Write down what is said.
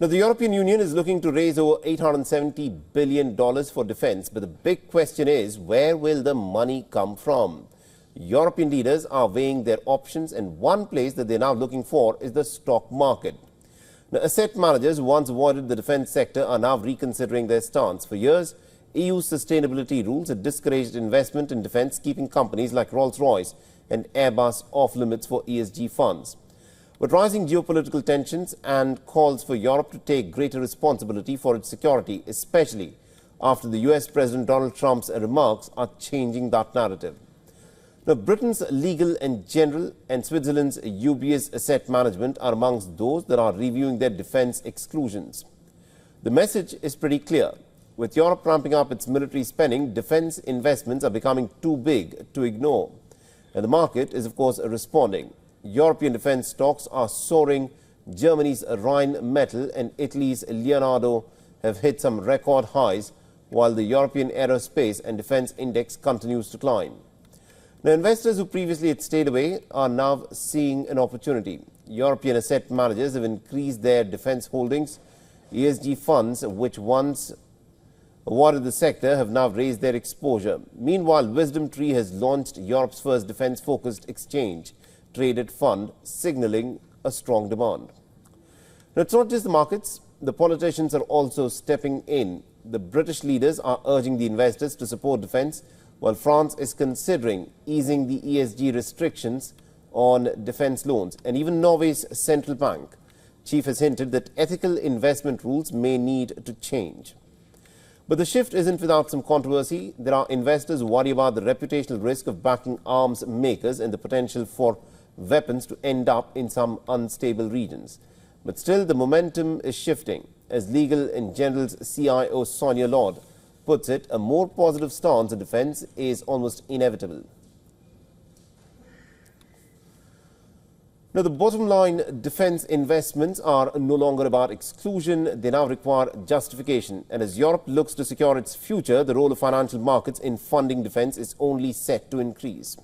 Now, the European Union is looking to raise over $870 billion for defence, but the big question is, where will the money come from? European leaders are weighing their options, and one place that they're now looking for is the stock market. Now, asset managers who once avoided the defence sector are now reconsidering their stance. For years, EU sustainability rules had discouraged investment in defence, keeping companies like Rolls-Royce and Airbus off limits for ESG funds. But rising geopolitical tensions and calls for Europe to take greater responsibility for its security, especially after the US President Donald Trump's remarks, are changing that narrative. Now, Britain's Legal & General and Switzerland's UBS Asset Management are amongst those that are reviewing their defence exclusions. The message is pretty clear. With Europe ramping up its military spending, defence investments are becoming too big to ignore. And the market is, of course, responding. European defence stocks are soaring. Germany's Rheinmetall and Italy's Leonardo have hit some record highs, while the European Aerospace and Defence Index continues to climb. Now, investors who previously had stayed away are now seeing an opportunity. European asset managers have increased their defence holdings. ESG funds, which once awarded the sector, have now raised their exposure. Meanwhile, Wisdom Tree has launched Europe's first defence-focused exchange traded fund, signalling a strong demand. Now, it's not just the markets. The politicians are also stepping in. The British leaders are urging the investors to support defence, while France is considering easing the ESG restrictions on defence loans. And even Norway's central bank chief has hinted that ethical investment rules may need to change. But the shift isn't without some controversy. There are investors who worry about the reputational risk of backing arms makers and the potential for weapons to end up in some unstable regions. But still, the momentum is shifting. As Legal & General's CIO Sonia Lord puts it, a more positive stance on defence is almost inevitable. Now, the bottom line, defence investments are no longer about exclusion. They now require justification. And as Europe looks to secure its future, the role of financial markets in funding defence is only set to increase.